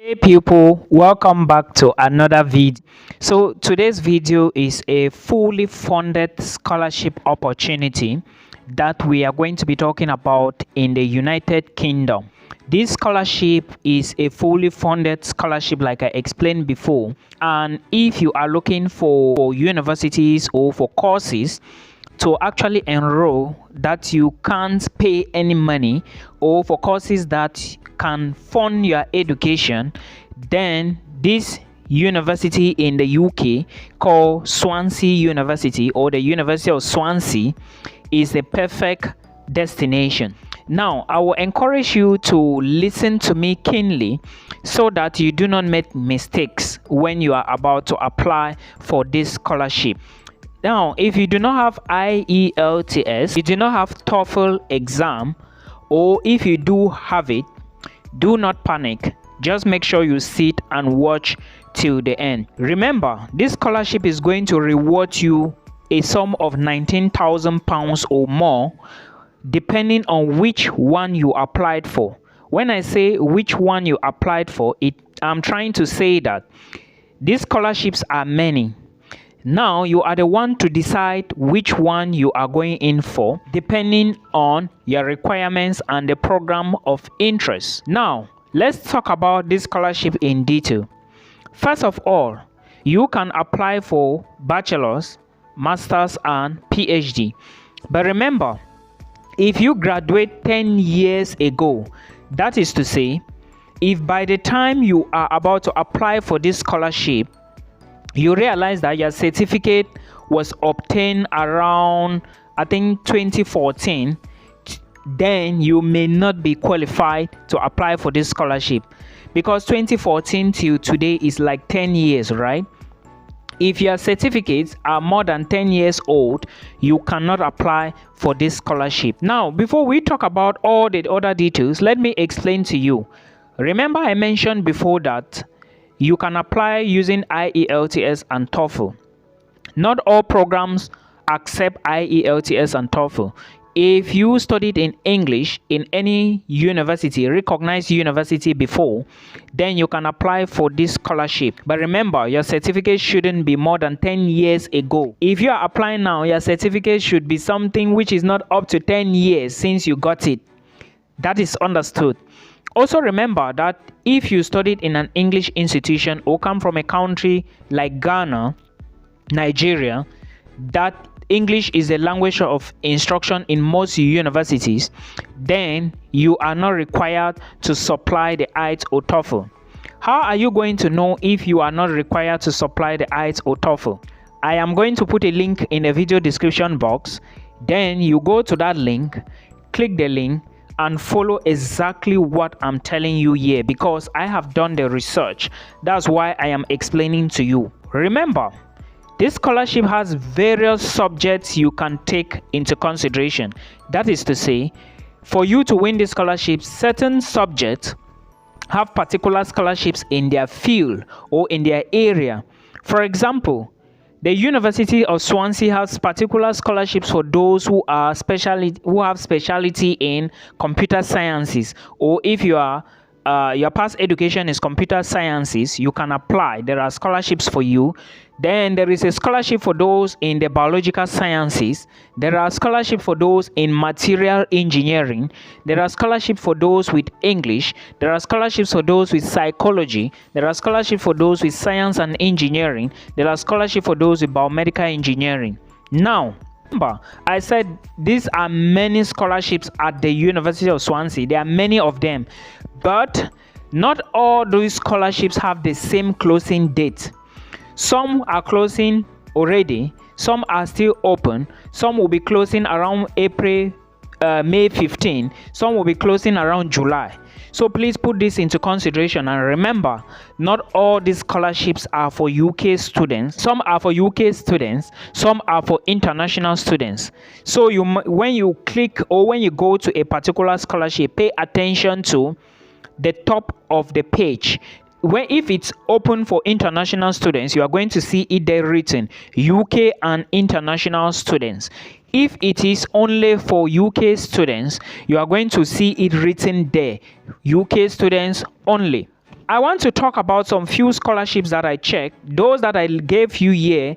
Hey people, welcome back to another video. So today's video is a fully funded scholarship opportunity that we are going to be talking about in the United Kingdom. This scholarship is a fully funded scholarship like I explained before, and if you are looking for universities or for courses to actually enroll that you can't pay any money, or for courses that can fund your education, then this university in the UK called Swansea University, or the University of Swansea, is the perfect destination. Now, I will encourage you to listen to me keenly so that you do not make mistakes when you are about to apply for this scholarship. Now, if you do not have Ielts, you do not have Toefl exam, or if you do have it, do not panic. Just make sure you sit and watch till the end. Remember, this scholarship is going to reward you a sum of £19,000 or more, depending on which one you applied for. When I say which one you applied for, I'm trying to say that these scholarships are many. Now you are the one to decide which one you are going in for, depending on your requirements and the program of interest. Now, let's talk about this scholarship in detail. First of all, you can apply for bachelor's, master's, and PhD. But remember, if you graduate 10 years ago, that is to say, if by the time you are about to apply for this scholarship, you realize that your certificate was obtained around, I think, 2014, then you may not be qualified to apply for this scholarship, because 2014 till today is like 10 years, right? If your certificates are more than 10 years old, you cannot apply for this scholarship. Now, before we talk about all the other details, let me explain to you. Remember, I mentioned before that you can apply using Ielts and Toefl. Not all programs accept Ielts and Toefl. If you studied in English in any university, recognized university before, then you can apply for this scholarship. But remember, your certificate shouldn't be more than 10 years ago. If you are applying now, your certificate should be something which is not up to 10 years since you got it. That is understood. Also remember that if you studied in an English institution or come from a country like Ghana, Nigeria, that English is a language of instruction in most universities, then you are not required to supply the Ielts or Toefl. How are you going to know if you are not required to supply the Ielts or Toefl? I am going to put a link in the video description box. Then you go to that link, click the link, and follow exactly what I'm telling you here, because I have done the research. That's why I am explaining to you. Remember, this scholarship has various subjects you can take into consideration. That is to say, for you to win this scholarship, certain subjects have particular scholarships in their field or in their area. For example, the University of Swansea has particular scholarships for those who have specialty in computer sciences, or if you are your past education is computer sciences, you can apply. There are scholarships for you. Then there is a scholarship for those in the biological sciences. There are scholarships for those in material engineering. There are scholarships for those with English. There are scholarships for those with psychology. There are scholarships for those with science and engineering. There are scholarships for those with biomedical engineering. Now, remember, I said these are many scholarships at the University of Swansea. There are many of them, but not all those scholarships have the same closing date. Some are closing already, some are still open, some will be closing around May 15, some will be closing around July. So please put this into consideration, and remember, not all these scholarships are for UK students. Some are for UK students, some are for international students. So when you click or when you go to a particular scholarship, pay attention to the top of the page. If it's open for international students, you are going to see it there written UK and international students. If it is only for UK students, you are going to see it written there UK students only. I want to talk about some few scholarships that I checked. Those that I gave you here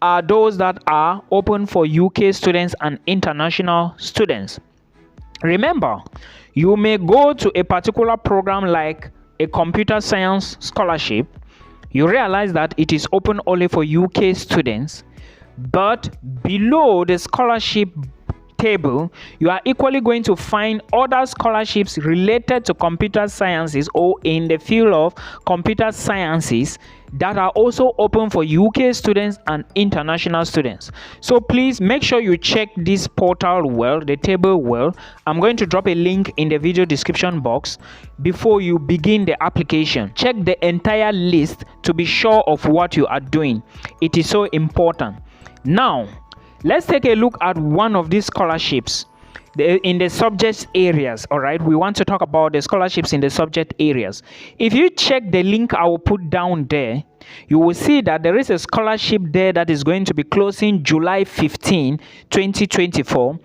are those that are open for UK students and international students. Remember, you may go to a particular program like a computer science scholarship. You realize that it is open only for UK students, but below the scholarship table, you are equally going to find other scholarships related to computer sciences or in the field of computer sciences that are also open for UK students and international students. So please make sure you check this portal well, the table well. I'm going to drop a link in the video description box before you begin the application. Check the entire list to be sure of what you are doing. It is so important. Now, let's take a look at one of these scholarships in the subject areas. All right, we want to talk about the scholarships in the subject areas. If you check the link I will put down there, you will see that there is a scholarship there that is going to be closing July 15, 2024,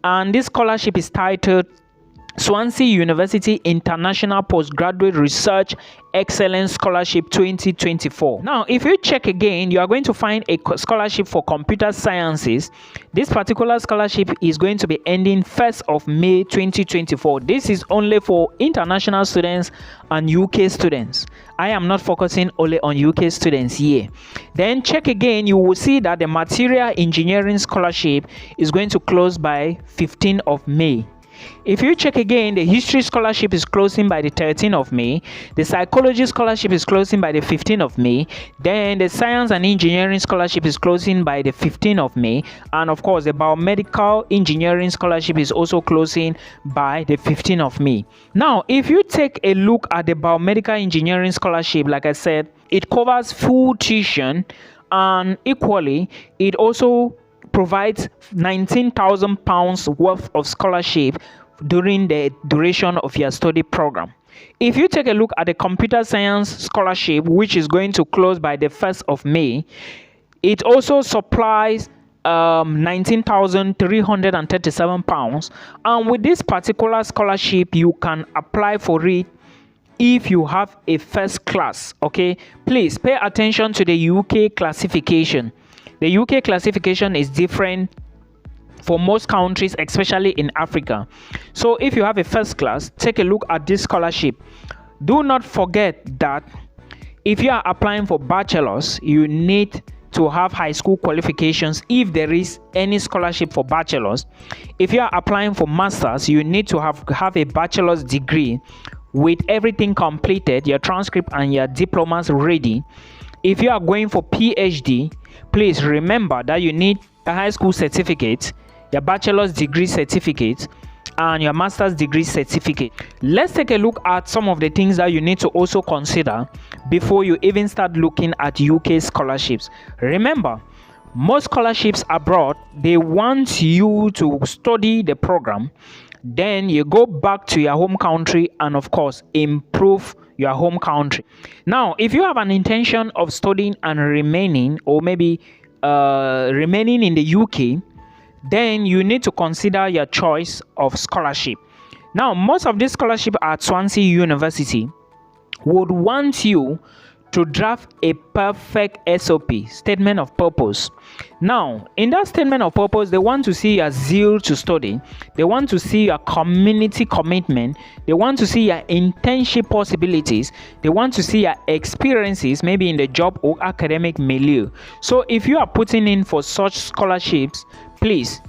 and this scholarship is titled Swansea University International Postgraduate Research Excellence Scholarship 2024. Now, if you check again, you are going to find a scholarship for computer sciences. This particular scholarship is going to be ending 1st of May 2024. This is only for international students and UK students. I am not focusing only on UK students here. Then check again, you will see that the material engineering scholarship is going to close by 15th of May. If you check again, the history scholarship is closing by the 13th of May. The psychology scholarship is closing by the 15th of May. Then the science and engineering scholarship is closing by the 15th of May. And of course, the biomedical engineering scholarship is also closing by the 15th of May. Now, if you take a look at the biomedical engineering scholarship, like I said, it covers full tuition, and equally, it also provides £19,000 worth of scholarship during the duration of your study program. If you take a look at the computer science scholarship, which is going to close by the 1st of May, it also supplies £19,337, and with this particular scholarship you can apply for it if you have a first class. Okay, please pay attention to the UK classification. The UK classification is different for most countries, especially in Africa. So if you have a first class, take a look at this scholarship. Do not forget that if you are applying for bachelor's, you need to have high school qualifications if there is any scholarship for bachelor's. If you are applying for master's, you need to have a bachelor's degree with everything completed, your transcript and your diplomas ready. If you are going for PhD, please remember that you need a high school certificate, your bachelor's degree certificate, and your master's degree certificate. Let's take a look at some of the things that you need to also consider before you even start looking at UK scholarships. Remember, most scholarships abroad, they want you to study the program, then you go back to your home country and of course improve your home country. Now, if you have an intention of studying and remaining, or maybe remaining in the UK, then you need to consider your choice of scholarship. Now, most of these scholarships at Swansea University would want you to draft a perfect SOP, statement of purpose. Now, in that statement of purpose, they want to see your zeal to study, they want to see your community commitment, they want to see your internship possibilities, they want to see your experiences maybe in the job or academic milieu. So if you are putting in for such scholarships, please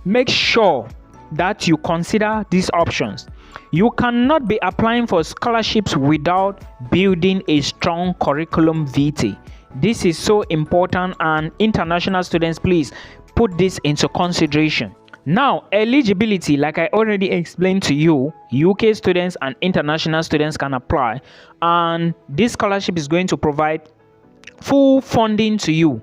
make sure that you consider these options. You cannot be applying for scholarships without building a strong curriculum vitae. This is so important, and international students, please put this into consideration. Now, eligibility, like I already explained to you, UK students and international students can apply, and this scholarship is going to provide full funding to you.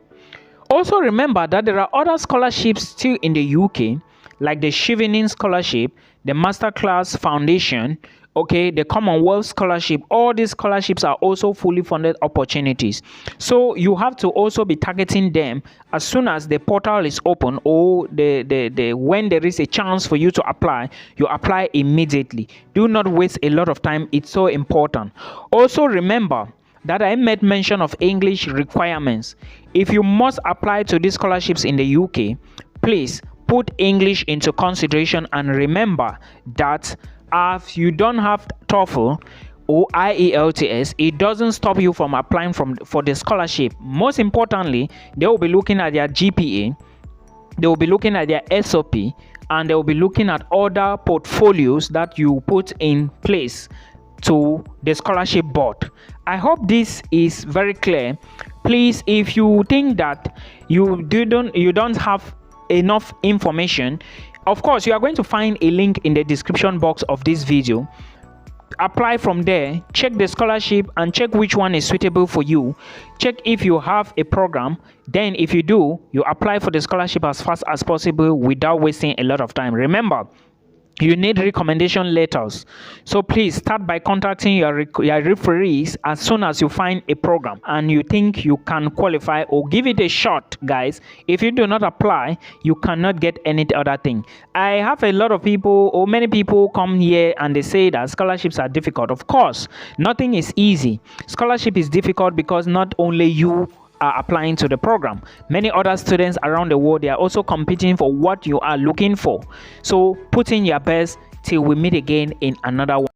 Also remember that there are other scholarships still in the UK, like the Chevening Scholarship, the Masterclass Foundation, okay, the Commonwealth Scholarship. All these scholarships are also fully funded opportunities. So you have to also be targeting them as soon as the portal is open, or the when there is a chance for you to apply, you apply immediately. Do not waste a lot of time. It's so important. Also remember that I made mention of English requirements. If you must apply to these scholarships in the UK, please put English into consideration, and remember that if you don't have TOEFL or Ielts, it doesn't stop you from applying for the scholarship. Most importantly, they will be looking at their GPA, they will be looking at their SOP, and they will be looking at other portfolios that you put in place to the scholarship board. I hope this is very clear. Please, if you think that you don't have enough information, of course you are going to find a link in the description box of this video. Apply from there, check the scholarship and check which one is suitable for you. Check if you have a program. Then if you do, you apply for the scholarship as fast as possible without wasting a lot of time. Remember, you need recommendation letters, so please start by contacting your referees as soon as you find a program and you think you can qualify, or give it a shot, guys. If you do not apply, you cannot get any other thing. I have a lot of people, or many people, come here and they say that scholarships are difficult. Of course, nothing is easy. Scholarship is difficult because not only you are applying to the program, many other students around the world, they are also competing for what you are looking for. So put in your best till we meet again in another one.